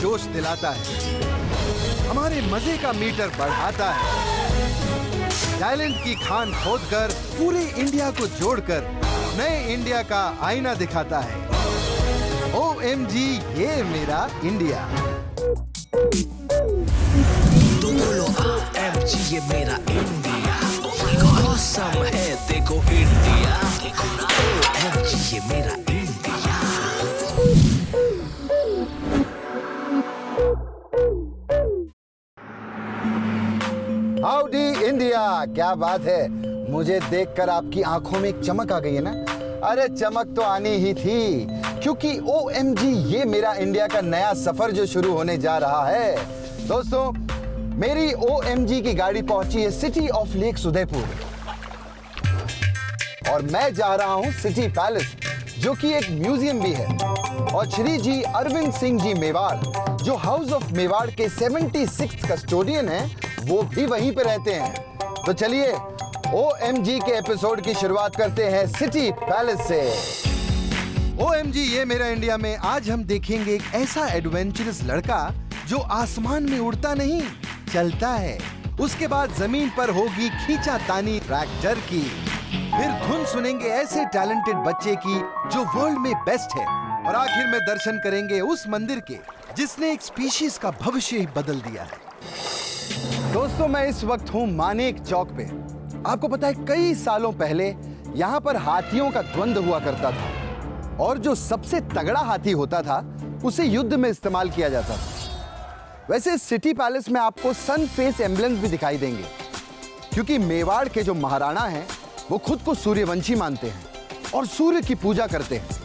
जोश दिलाता है, हमारे मजे का मीटर बढ़ाता है, टैलेंट की खान खोदकर पूरे इंडिया को जोड़कर नए इंडिया का आईना दिखाता है। OMG, ये मेरा इंडिया। तो बोलो OMG, ये मेरा इंडिया। ऑसम है देखो इंडिया, OMG, ये मेरा इंडिया। हाउडी इंडिया, क्या बात है। मुझे देखकर आपकी आंखों में एक चमक आ गई है ना? अरे चमक तो आनी ही थी, क्योंकि OMG, ये मेरा इंडिया का नया सफर जो शुरू होने जा रहा है। दोस्तों, मेरी OMG की गाड़ी पहुंची है सिटी ऑफ लेक्स उदयपुर और मैं जा रहा हूं सिटी पैलेस, जो कि एक म्यूजियम भी है। और श्री जी अरविंद सिंह जी मेवाड़, जो हाउस ऑफ मेवाड़ के 76th कस्टोडियन हैं, वो भी वहीं पे रहते हैं। तो चलिए OMG के एपिसोड की शुरुआत करते हैं सिटी पैलेस से। OMG, ये मेरा इंडिया में आज हम देखेंगे एक ऐसा एडवेंचरस लड़का जो आसमान में उड़ता नहीं, चलता है। उसके बाद जमीन पर होगी खींचातानी ट्रैक्टर की। फिर धुन सुनेंगे ऐसे टैलेंटेड बच्चे की जो वर्ल्ड में बेस्ट है। और आखिर में दर्शन करेंगे उस मंदिर के जिसने एक स्पीशीज का भविष्य ही बदल दिया है। दोस्तों, मैं इस वक्त हूँ मानेक चौक पे। आपको पता है, कई सालों पहले यहाँ पर हाथियों का द्वंद्व हुआ करता था और जो सबसे तगड़ा हाथी होता था उसे युद्ध में इस्तेमाल किया जाता था। वैसे सिटी पैलेस में आपको सन फेस एम्बलेम्स भी दिखाई देंगे, क्योंकि मेवाड़ के जो महाराणा हैं वो खुद को सूर्यवंशी मानते हैं और सूर्य की पूजा करते हैं।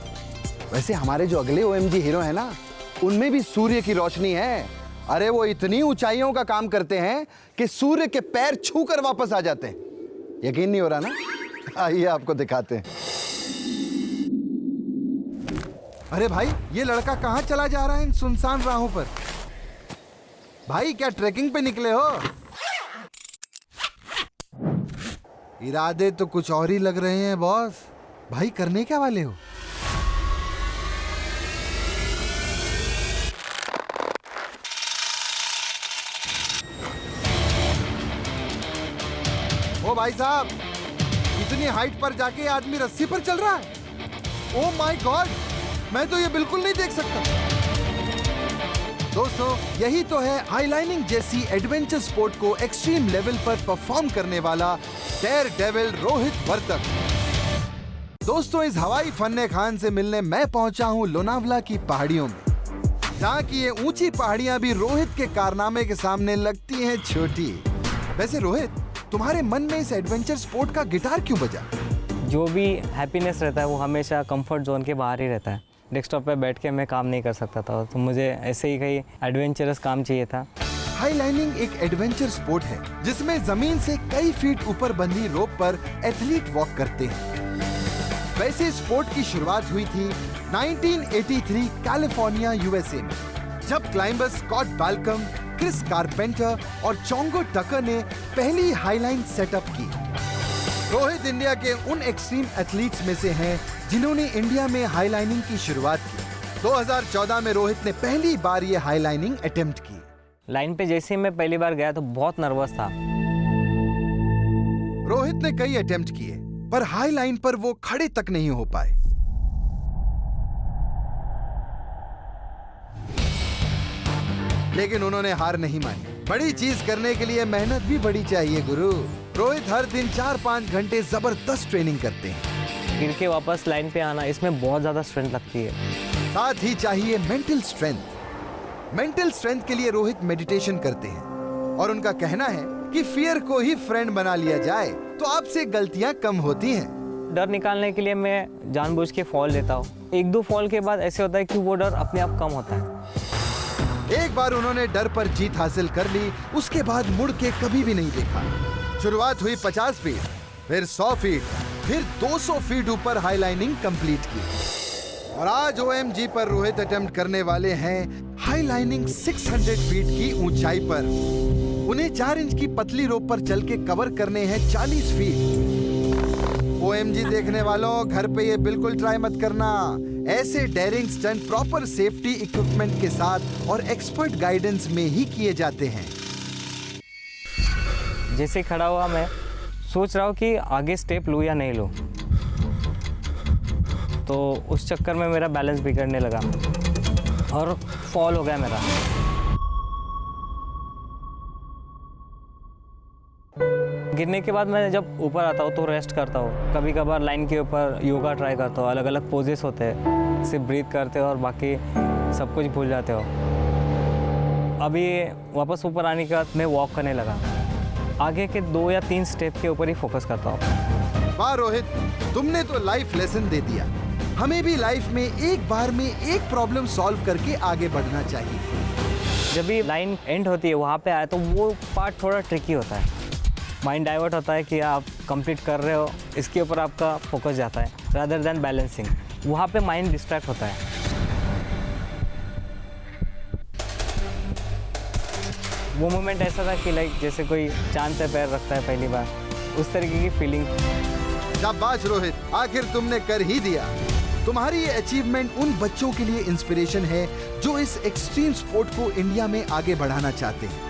वैसे हमारे जो अगले OMG हीरो हैं ना, उनमें भी सूर्य की रोशनी है। अरे वो इतनी ऊंचाइयों का काम करते हैं कि सूर्य के पैर छूकर वापस आ जाते हैं। यकीन नहीं हो रहा ना? आइए आपको दिखाते हैं। अरे भाई, ये लड़का कहाँ चला जा रहा है इन सुनसान राहों पर? भाई, क्या ट्रैकिंग पे निकले हो? इरादे तो कुछ और ही लग रहे हैं बॉस। भाई, करने क्या वाले हो? ओ भाई साहब, इतनी हाइट पर जाके आदमी रस्सी पर चल रहा है। ओ माय गॉड, मैं तो ये बिल्कुल नहीं देख सकता। दोस्तों, यही तो है हाईलाइनिंग जैसी एडवेंचर स्पोर्ट को एक्सट्रीम लेवल पर परफॉर्म करने वाला डेयर डेविल रोहित वर्तक। दोस्तों, इस हवाई फन्ने खान से मिलने मैं पहुंचा हूं लोनावला की पहाड़ियों में, जहां की ये ऊंची पहाड़ियां भी रोहित के कारनामे के सामने लगती हैं छोटी। वैसे रोहित, तुम्हारे मन में इस एडवेंचर स्पोर्ट का गिटार क्यों बजा? जो भी हैप्पीनेस रहता है वो हमेशा कंफर्ट जोन के बाहर ही रहता है। डेस्कटॉप पे बैठ के मैं काम नहीं कर सकता था, तो मुझे ऐसे ही कहीं एडवेंचरस काम चाहिए था। हाईलाइनिंग एक एडवेंचर स्पोर्ट है जिसमें जमीन से कई फीट ऊपर बंधी रोप पर एथलीट वॉक करते हैं। वैसे स्पोर्ट की शुरुआत हुई थी 1983 कैलिफोर्निया USA में, जब क्लाइंबर्स स्कॉट बैल्कम, क्रिस कारपेंटर और चोंगो टकर ने पहली हाईलाइन सेटअप की। रोहित इंडिया के उन एक्सट्रीम एथलीट्स में से हैं जिन्होंने इंडिया में हाईलाइनिंग की शुरुआत की। 2014 में रोहित ने पहली बार ये हाईलाइनिंग अटेम्प्ट की। लाइन पे जैसे ही मैं पहली बार गया तो बहुत नर्वस था। रोहित ने कई अटेम्प्ट किए, पर हाई लाइन पर वो खड़े तक नहीं हो पाए। लेकिन उन्होंने हार नहीं मानी। बड़ी चीज करने के लिए मेहनत भी बड़ी चाहिए गुरु। रोहित हर दिन 4-5 घंटे जबरदस्त ट्रेनिंग करते हैं। गिर के वापस लाइन पे आना, इसमें बहुत ज्यादा स्ट्रेंथ लगती है। साथ ही चाहिए मेंटल स्ट्रेंथ। मेंटल स्ट्रेंथ के लिए रोहित मेडिटेशन करते हैं और उनका कहना है कि फियर को ही फ्रेंड बना लिया जाए तो आपसे गलतियां कम होती हैं। डर निकालने के लिए मैं जानबूझ के फॉल लेता हूँ। 1-2 फॉल के बाद ऐसे होता है कि वो डर अपने आप कम होता है। एक बार उन्होंने डर पर जीत हासिल कर ली, उसके बाद मुड़ के कभी भी नहीं देखा। शुरुआत हुई 50 फीट, फिर 100 फीट, फिर 200 फीट ऊपर हाईलाइनिंग कंप्लीट की। और आज OMG पर रोहित अटेम्प्ट करने वाले हैं हाईलाइनिंग 600 फीट की ऊंचाई पर। उन्हें 4 इंच की पतली रोप पर चल के कवर करने हैं 40 फीट। OMG देखने वालों, घर पे ये बिल्कुल ट्राई मत करना। ऐसे daring stunt proper safety equipment के साथ और एक्सपर्ट गाइडेंस में ही किए जाते हैं। जैसे खड़ा हुआ मैं सोच रहा हूँ कि आगे स्टेप लूँ या नहीं लूँ, तो उस चक्कर में मेरा बैलेंस बिगड़ने लगा और फॉल हो गया मेरा। गिरने के बाद मैं जब ऊपर आता हूँ तो रेस्ट करता हूँ। कभी कभार लाइन के ऊपर योगा ट्राई करता हूँ। अलग अलग पोजेस होते हैं, सिर्फ ब्रीथ करते हो और बाकी सब कुछ भूल जाते हो। अभी वापस ऊपर आने के बाद मैं वॉक करने लगा। आगे के 2 या 3 स्टेप के ऊपर ही फोकस करता हूँ। वाह रोहित, तुमने तो लाइफ लेसन दे दिया। हमें भी लाइफ में एक बार में एक प्रॉब्लम सॉल्व करके आगे बढ़ना चाहिए। जब भी लाइन एंड होती है वहाँ पे आए तो वो पार्ट थोड़ा ट्रिकी होता है। माइंड डाइवर्ट होता है कि आप कंप्लीट कर रहे हो, इसके ऊपर आपका फोकस जाता है रादर देन बैलेंसिंग। वहाँ पे माइंड डिस्ट्रैक्ट होता है। वो मोमेंट ऐसा था कि लाइक जैसे कोई चांद पे पैर रखता है पहली बार, उस तरीके की फीलिंग। शाबाश रोहित, आखिर तुमने कर ही दिया। तुम्हारी ये अचीवमेंट उन बच्चों के लिए इंस्पिरेशन है जो इस एक्सट्रीम स्पोर्ट को इंडिया में आगे बढ़ाना चाहते हैं।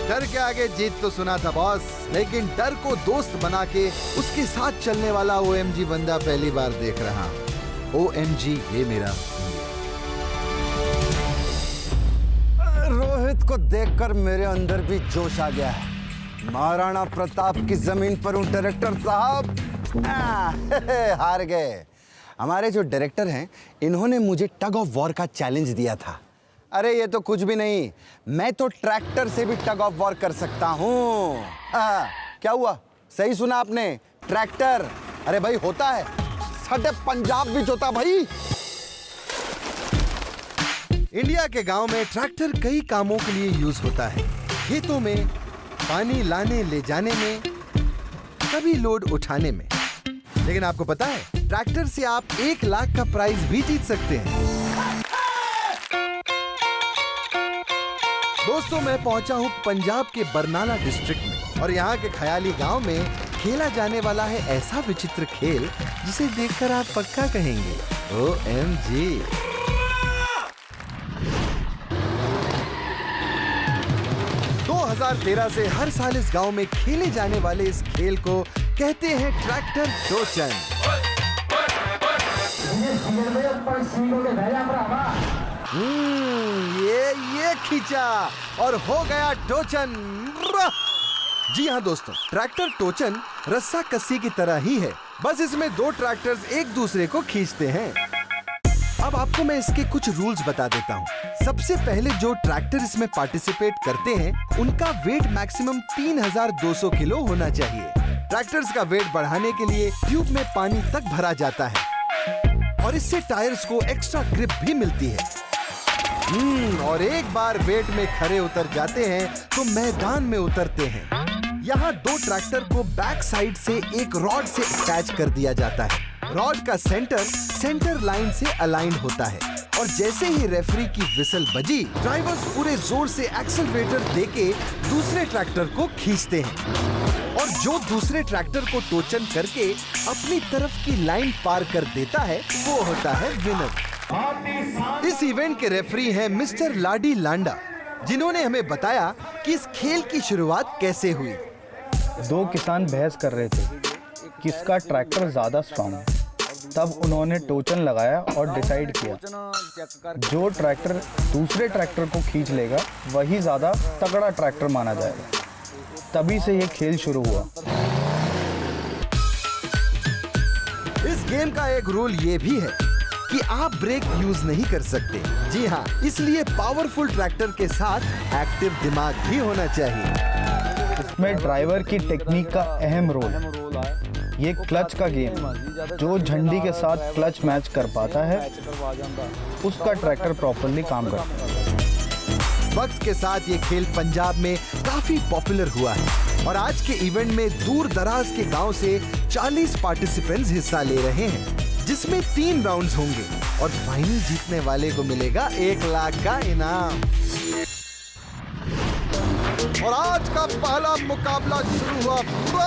डर के आगे जीत तो सुना था बॉस, लेकिन डर को दोस्त बना के उसके साथ चलने वाला OMG बंदा पहली बार देख रहा हूं। OMG ये मेरा। रोहित को देखकर मेरे अंदर भी जोश आ गया है। महाराणा प्रताप की जमीन पर हूं डायरेक्टर साहब। हार गए। हमारे जो डायरेक्टर हैं, इन्होंने मुझे टग ऑफ वॉर का चैलेंज दिया था। अरे ये तो कुछ भी नहीं, मैं तो ट्रैक्टर से भी टग ऑफ वॉर कर सकता हूँ। क्या हुआ, सही सुना आपने, ट्रैक्टर। अरे भाई होता है, साढ़े पंजाब भी होता भाई। इंडिया के गांव में ट्रैक्टर कई कामों के लिए यूज होता है। खेतों में, पानी लाने ले जाने में, कभी लोड उठाने में। लेकिन आपको पता है, ट्रैक्टर से आप 1 लाख का प्राइज भी जीत सकते हैं। दोस्तों, मैं पहुंचा हूं पंजाब के बरनाला डिस्ट्रिक्ट में और यहाँ के खयाली गांव में खेला जाने वाला है ऐसा विचित्र खेल जिसे देखकर आप पक्का कहेंगे OMG। दो 2013 से हर साल इस गांव में खेले जाने वाले इस खेल को कहते हैं ट्रैक्टर टोचन। ये खींचा और हो गया टोचन। जी हाँ दोस्तों, ट्रैक्टर टोचन रस्सा कस्सी की तरह ही है, बस इसमें 2 ट्रैक्टर्स एक दूसरे को खींचते हैं। अब आपको मैं इसके कुछ रूल्स बता देता हूँ। सबसे पहले जो ट्रैक्टर इसमें पार्टिसिपेट करते हैं, उनका वेट मैक्सिमम 3200 किलो होना चाहिए। ट्रैक्टर्स का वेट बढ़ाने के लिए ट्यूब में पानी तक भरा जाता है और इससे टायर्स को एक्स्ट्रा ग्रिप भी मिलती है। और एक बार वेट में खड़े उतर जाते हैं तो मैदान में उतरते हैं। यहाँ 2 ट्रैक्टर को बैक साइड से एक रॉड से अटैच कर दिया जाता है। रॉड का सेंटर लाइन से अलाइन होता है और जैसे ही रेफरी की विसल बजी, ड्राइवर्स पूरे जोर से एक्सेलरेटर देके दूसरे ट्रैक्टर को खींचते हैं और जो दूसरे ट्रैक्टर को टोचन करके अपनी तरफ की लाइन पार कर देता है, वो होता है विनर। इस इवेंट के रेफरी हैं मिस्टर लाडी लांडा, जिन्होंने हमें बताया कि इस खेल की शुरुआत कैसे हुई। 2 किसान बहस कर रहे थे किसका ट्रैक्टर ज्यादा स्ट्रॉन्ग है। तब उन्होंने टोचन लगाया और डिसाइड किया जो ट्रैक्टर दूसरे ट्रैक्टर को खींच लेगा वही ज्यादा तगड़ा ट्रैक्टर माना जाएगा। तभी से ये खेल शुरू हुआ। इस गेम का एक रूल ये भी है कि आप ब्रेक यूज नहीं कर सकते। जी हाँ, इसलिए पावरफुल ट्रैक्टर के साथ एक्टिव दिमाग भी होना चाहिए। इसमें ड्राइवर की टेक्निक का अहम रोल है। ये क्लच का गेम, जो झंडी के साथ क्लच मैच कर पाता है उसका ट्रैक्टर प्रॉपर्ली काम करता है। वक्त के साथ ये खेल पंजाब में काफी पॉपुलर हुआ है और आज के इवेंट में दूर दराज के गांव से 40 पार्टिसिपेंट्स हिस्सा ले रहे हैं, जिसमें 3 राउंड्स होंगे और फाइनल जीतने वाले को मिलेगा 1 लाख का इनाम। और आज का पहला मुकाबला शुरू हुआ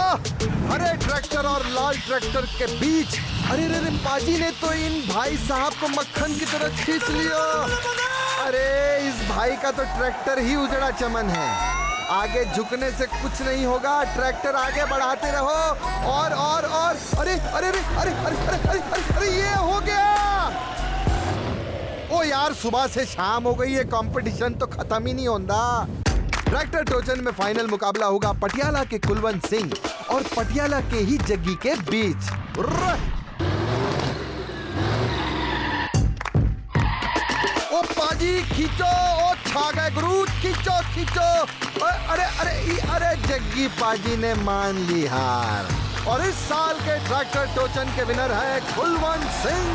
हरे ट्रैक्टर और लाल ट्रैक्टर के बीच। अरे रे पाजी ने तो इन भाई साहब को मक्खन की तरह खींच लिया। अरे इस भाई का तो ट्रैक्टर ही उजड़ा चमन है। आगे झुकने से कुछ नहीं होगा, ट्रैक्टर आगे बढ़ाते रहो। और अरे अरे अरे अरे अरे अरे अरे अरे, अरे ये हो गया। ओ यार सुबह से शाम हो गई है, कंपटीशन तो खत्म ही नहीं होता। ट्रैक्टर टोचन में फाइनल मुकाबला होगा पटियाला के कुलवंत सिंह और पटियाला के ही जग्गी के बीच। ओ पाजी खींचो, ओ छा गए गुरु, खींचो खींचो। अरे अरे अरे जग्गी पाजी ने मान ली हार और इस साल के ट्रैक्टर टोचन के विनर है कुलवंत सिंह।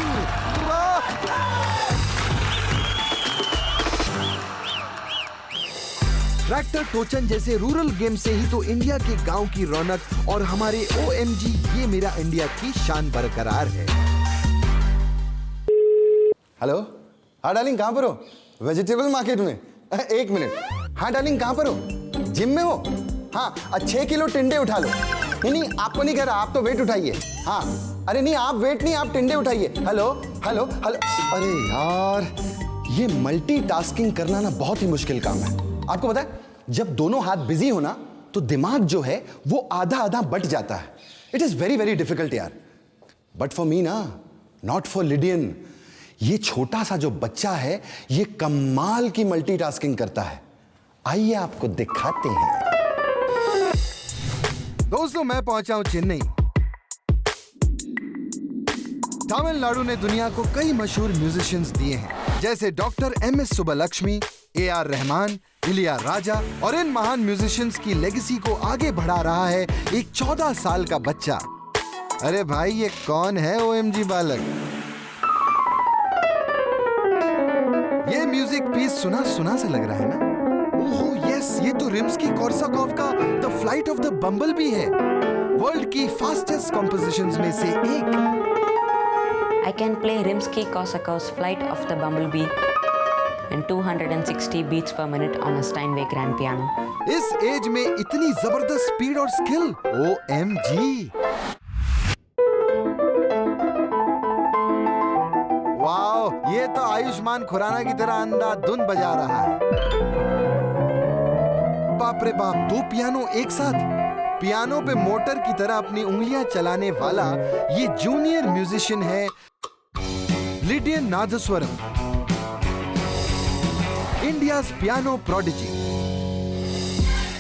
ट्रैक्टर टोचन जैसे रूरल गेम से ही तो इंडिया के गांव की रौनक और हमारे OMG ये मेरा इंडिया की शान बरकरार है। हेलो, हाँ डार्लिंग कहाँ पर हो? वेजिटेबल मार्केट में। एक मिनट। हाँ डार्लिंग कहाँ पर हो? जिम में हो? हाँ 6 किलो टिंडे उठा लो। नहीं आपको नहीं कह रहा, आप तो वेट उठाइए। हाँ अरे नहीं आप वेट नहीं, आप टिंडे उठाइए। Hello hello hello. अरे यार ये मल्टीटास्किंग करना ना बहुत ही मुश्किल काम है। आपको पता है जब दोनों हाथ बिजी हो ना तो दिमाग जो है वो आधा आधा बट जाता है। It is very very difficult यार। बट फॉर मी ना, नॉट फॉर लिडियन। ये छोटा सा जो बच्चा है ये कमाल की मल्टीटास्किंग करता है। आइए आपको दिखाते हैं। दोस्तों मैं पहुंचा हूं चेन्नई। तमिलनाडु ने दुनिया को कई मशहूर म्यूजिशियंस दिए हैं जैसे doctor MS Subbulakshmi, AR Rahman, Ilaiyaraaja और इन महान म्यूजिशियंस की लेगेसी को आगे बढ़ा रहा है एक 14 साल का बच्चा। अरे भाई ये कौन है OMG बालक? ये म्यूजिक पीस सुना सुना सा लग रहा है ना? ओह यस, ये तो रिम्स्की-कोर्साकॉफ का the flight of the bumblebee है, वर्ल्ड की फास्टेस्ट कॉम्पोजिशंस में से एक। I can play Rimsky-Korsakov's Flight of the Bumblebee and 260 beats per minute on a Steinway grand piano. इस एज में इतनी जबरदस्त स्पीड और स्किल, OMG। वाओ, ये तो आयुष्मान खुराना की तरह अंधाधुन बजा रहा है। बाप रे बाप, 2 पियानो एक साथ। पियानो पे मोटर की तरह अपनी उंगलियां चलाने वाला ये जूनियर म्यूजिशियन है Lydian Nadhaswaram, India's piano prodigy.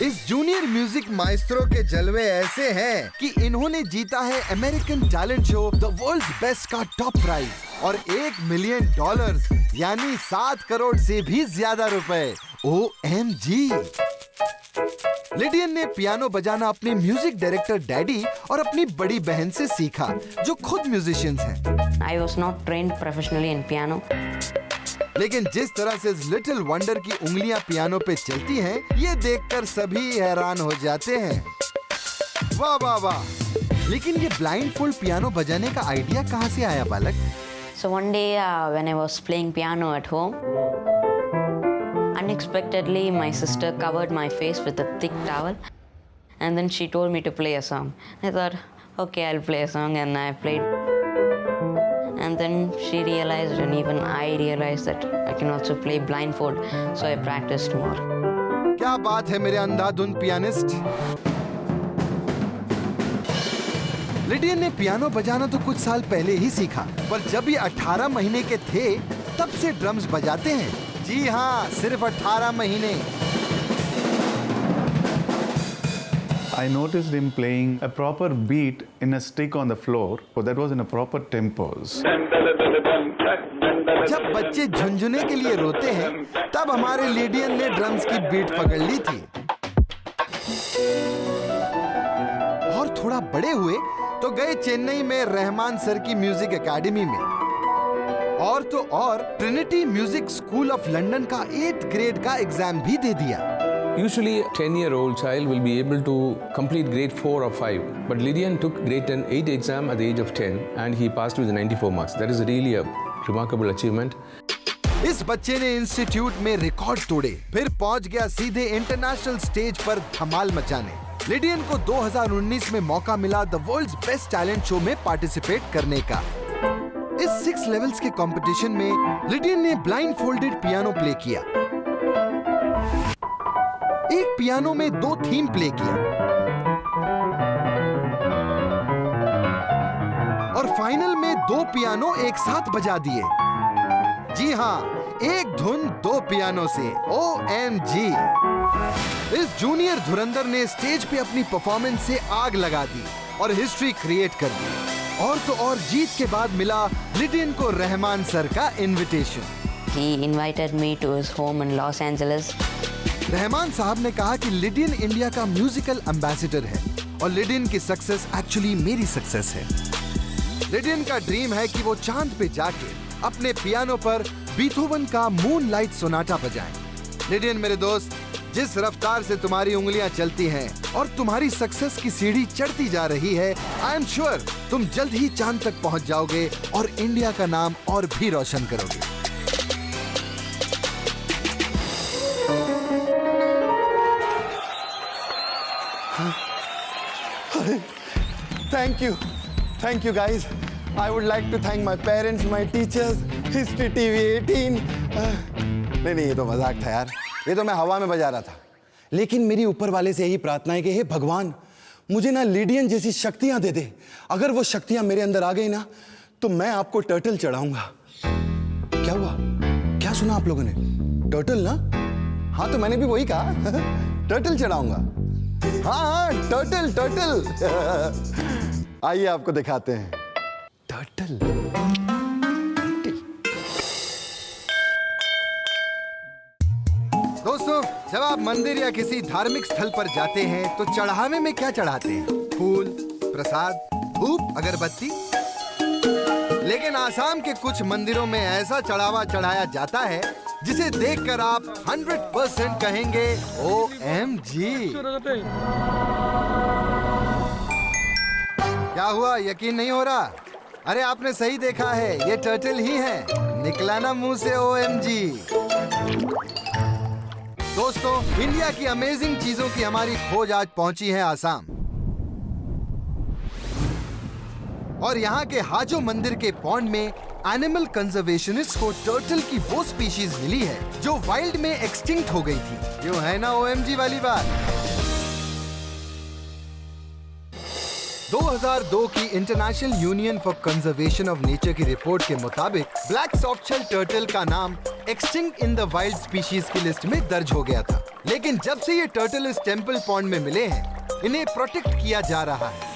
इस जूनियर म्यूजिक माइस्ट्रो के जलवे ऐसे हैं कि इन्होंने जीता है American talent show the world's best का टॉप प्राइज और $1 मिलियन यानी 7 करोड़ से भी ज्यादा रुपए। OMG। लिडियन ने पियानो बजाना अपने म्यूजिक डायरेक्टर डैडी और अपनी बड़ी बहन से सीखा जो खुद म्यूजिशियंस हैं। I was not trained professionally in piano. लेकिन जिस तरह से इस लिटिल वंडर की उंगलियां पियानो पे चलती हैं, ये देखकर सभी हैरान हो जाते हैं। वाह वाह वाह। लेकिन ये ब्लाइंडफोल्ड पियानो बजाने का आइडिया कहाँ से आया बालक? So one day when I was playing piano at home, unexpectedly my sister covered my face with a thick towel and then she told me to play a song. I thought, okay, I'll play a song, and I played. And then she realized and even I realized that I can also play blindfold, so I practiced more. क्या बात है मेरे अंधाधुन pianist. Lydian ने piano बजाना तो कुछ साल पहले ही सीखा, पर जब ये 18 महीने के थे तब से ड्रम्स बजाते हैं। जी हाँ, सिर्फ 18 महीने। I noticed him playing a proper beat in a stick on the floor, so that was in a proper tempos. जब बच्चे झुनझुने के लिए रोते हैं, तब हमारे लिडियन ने ड्रम्स की बीट पकड़ ली थी। और थोड़ा बड़े हुए तो गए चेन्नई में रहमान सर की म्यूजिक एकेडमी में, और तो और Trinity music school of London का 8th ग्रेड का एग्जाम भी दे दिया। Usually a 10-year-old child will be able to complete grade 4 or 5, but Lydian took grade 10 8 exam at the age of 10 and he passed with 94 marks. That is really a remarkable achievement. इस बच्चे ने institute में record तोड़े, फिर पहुंच गया सीधे international stage पर धमाल मचाने। लिडियन को 2019 में मौका मिला the world's best talent show में पार्टिसिपेट करने का। इस 6 लेवल्स के कंपटीशन में लिडियन ने ब्लाइंड फोल्डेड पियानो प्ले किया। एक पियानो में 2 थीम प्ले किया और फाइनल में 2 पियानो एक साथ बजा दिए। जी हाँ, एक धुन 2 पियानो से। OMG! इस जूनियर धुरंधर ने स्टेज पे अपनी परफॉर्मेंस से आग लगा दी और हिस्ट्री क्रिएट कर दी। और तो और जीत के बाद मिला लिडियन को रहमान सर का invitation. He invited me to his home in Los Angeles. Rahman साहब ने कहा कि लिडियन इंडिया का म्यूजिकल एम्बेसडर है और लिडियन की सक्सेस एक्चुअली मेरी सक्सेस है। लिडियन का ड्रीम है कि वो चांद पे जाके अपने पियानो पर बीथोवन का मूनलाइट सोनाटा बजाएं। लिडियन मेरे दोस्त, जिस रफ्तार से तुम्हारी उंगलियां चलती हैं और तुम्हारी सक्सेस की सीढ़ी चढ़ती जा रही है, आई एम श्योर तुम जल्द ही चांद तक पहुंच जाओगे और इंडिया का नाम और भी रोशन करोगे। Thank you guys. I would like to thank my parents, my teachers, History TV 18. नहीं, ये तो मजाक था यार, ये तो मैं हवा में बजा रहा था। लेकिन मेरी ऊपर वाले से यही प्रार्थना है कि हे भगवान, मुझे ना लिडियन जैसी शक्तियां दे दे। अगर वो शक्तियां मेरे अंदर आ गई ना, तो मैं आपको टर्टल चढ़ाऊंगा। क्या हुआ? क्या सुना आप लोगों ने? टर्टल ना? हाँ, तो मैंने भी वही कहा। टर्टल चढ़ाऊंगा। हाँ, टर्टल। आइए आपको दिखाते हैं टर्टल। दोस्तों, जब आप मंदिर या किसी धार्मिक स्थल पर जाते हैं तो चढ़ावे में क्या चढ़ाते हैं? फूल, प्रसाद, धूप, अगरबत्ती। लेकिन आसाम के कुछ मंदिरों में ऐसा चढ़ावा चढ़ाया जाता है जिसे देखकर आप 100% कहेंगे OMG। क्या हुआ, यकीन नहीं हो रहा? अरे आपने सही देखा है, ये टर्टल ही है। निकला ना मुंह से OMG। दोस्तों, इंडिया की अमेजिंग चीजों की हमारी खोज आज पहुंची है आसाम। और यहाँ के हाजो मंदिर के पॉन्ड में एनिमल कंजर्वेशनिस्ट को टर्टल की वो स्पीशीज मिली है जो वाइल्ड में एक्सटिंक्ट हो गई थी। क्यों है ना OMG वाली बात? 2002 की international union for conservation of nature की रिपोर्ट के मुताबिक ब्लैक सॉफ्टशेल टर्टल का नाम extinct in the wild species की लिस्ट में दर्ज हो गया था। लेकिन जब से ये टर्टल इस टेंपल पॉन्ड में मिले हैं, इन्हें प्रोटेक्ट किया जा रहा है।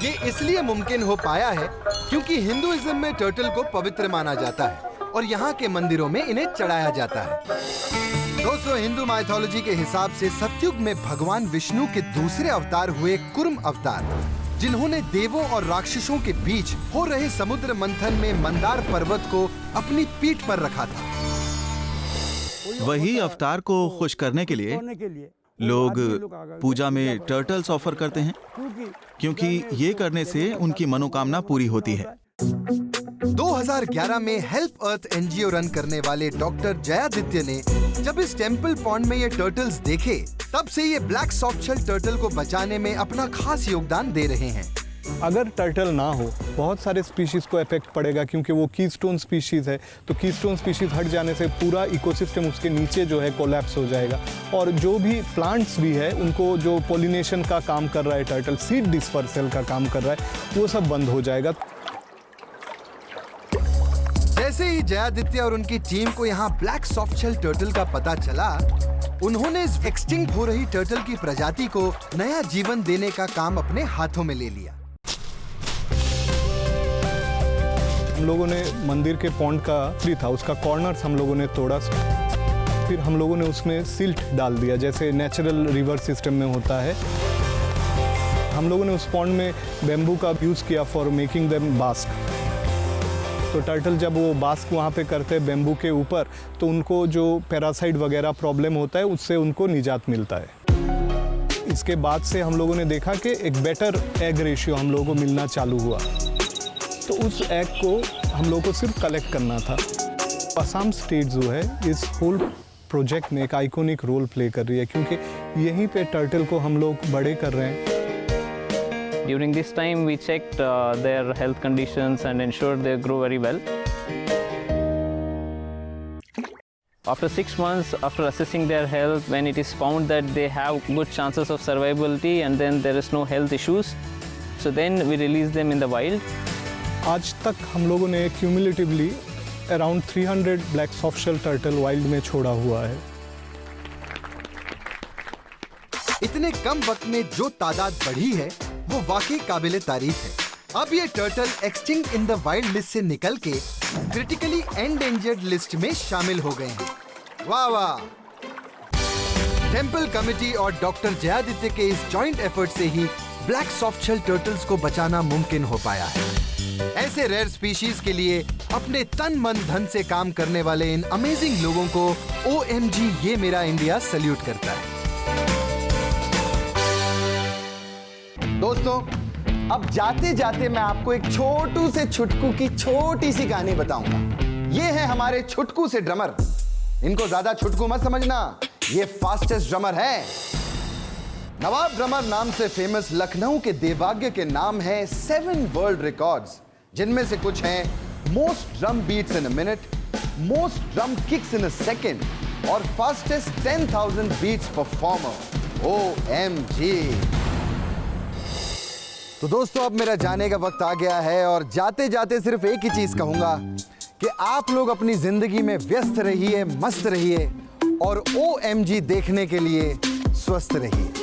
ये इसलिए मुमकिन हो पाया है क्योंकि हिंदुइज्म में टर्टल को पवित्र माना जाता है और यहाँ के मंदिरों में इन्हें चढ़ाया जाता है। दोस्तों, हिंदू माइथोलॉजी के हिसाब से सतयुग में भगवान विष्णु के दूसरे अवतार हुए कुर्म अवतार, जिन्होंने देवों और राक्षसों के बीच हो रहे समुद्र मंथन में मंदार पर्वत को अपनी पीठ पर रखा था। वही अवतार को खुश करने के लिए लोग पूजा में टर्टल्स ऑफर करते हैं, क्योंकि ये करने से उनकी मनोकामना पूरी होती है। 2011 में हेल्प अर्थ NGO रन करने वाले डॉक्टर जयादित्य ने जब इस टेंपल पॉन्ड में ये टर्टल्स देखे, तब से ये ब्लैक सॉफ्टशेल टर्टल को बचाने में अपना खास योगदान दे रहे हैं। अगर टर्टल ना हो, बहुत सारे स्पीशीज को इफेक्ट पड़ेगा, क्योंकि वो कीस्टोन स्पीशीज है। तो कीस्टोन स्पीशीज हट जाने से पूरा इकोसिस्टम उसके नीचे जो है कोलैप्स हो जाएगा। और जो भी प्लांट्स भी है, उनको जो पोलिनेशन का काम कर रहा है टर्टल, सीड डिस्पर्सल का काम कर रहा है, वो सब बंद हो जाएगा। जैसे ही जयादित्य और उनकी टीम को यहाँ ब्लैक सॉफ्टशेल टर्टल का पता चला, उन्होंने इस एक्सटिंक्ट हो रही टर्टल की प्रजाति को नया जीवन देने का काम अपने हाथों में ले लिया। हम लोगों ने मंदिर के पॉन्ड का ट्री था, उसका कॉर्नर्स हम लोगों ने तोड़ा, फिर हम लोगों ने उसमें सिल्ट डाल दिया, जैसे नेचुरल रिवर सिस्टम में होता है। हम लोगों ने उस पॉन्ड में बेम्बू का यूज़ किया फॉर मेकिंग देम बास्क। तो टर्टल जब वो बास्क वहाँ पे करते हैं बेम्बू के ऊपर, तो उनको जो पैरासाइट वगैरह प्रॉब्लम होता है, उससे उनको निजात मिलता है। इसके बाद से हम लोगों ने देखा कि एक बेटर एग रेशियो हम लोगों को मिलना चालू हुआ। तो उस एग को हम लोग को सिर्फ कलेक्ट करना था। असम स्टेट जो है इस होल प्रोजेक्ट में एक आइकॉनिक रोल प्ले कर रही है, क्योंकि यहीं पे टर्टल को हम लोग बड़े कर रहे हैं। During this time, we checked their health conditions and ensured they grow very well. After 6 months, after assessing their health, when it is found that they have good chances of survivability and then there is no health issues, so then we release them in the wild. आज तक हम लोगों ने cumulatively around 300 black soft shell turtle wild में छोड़ा हुआ है। इतने कम वक्त में जो तादाद बढ़ी है वो वाकई काबिले तारीफ है। अब ये turtle extinct in the wild list से निकल के क्रिटिकली एंडेंजर्ड लिस्ट में शामिल हो गए हैं। वाह वाह! टेंपल कमेटी और डॉक्टर जयादित्य के इस जॉइंट एफर्ट से ही ब्लैक सॉफ्ट शेल टर्टल्स को बचाना मुमकिन हो पाया है। ऐसे रेयर स्पीशीज के लिए अपने तन मन धन से काम करने वाले इन अमेजिंग लोगों को OMG ये मेरा इंडिया सल्यूट करता है। दोस्तों, अब जाते जाते मैं आपको एक छोटू से छुटकू की छोटी सी कहानी बताऊंगा। ये है हमारे छुटकू से ड्रमर। इनको ज्यादा छुटकू मत समझना, ये फास्टेस्ट ड्रमर है। नवाब ड्रमर नाम से फेमस लखनऊ के देवाग्य के नाम है 7 वर्ल्ड रिकॉर्ड्स, जिनमें से कुछ हैं most drum beats in a minute, most drum kicks in a second और फास्टेस्ट 10,000 बीट्स परफॉर्मर। OMG! तो दोस्तों, अब मेरा जाने का वक्त आ गया है और जाते जाते सिर्फ एक ही चीज कहूंगा कि आप लोग अपनी जिंदगी में व्यस्त रहिए, मस्त रहिए और OMG देखने के लिए स्वस्थ रहिए।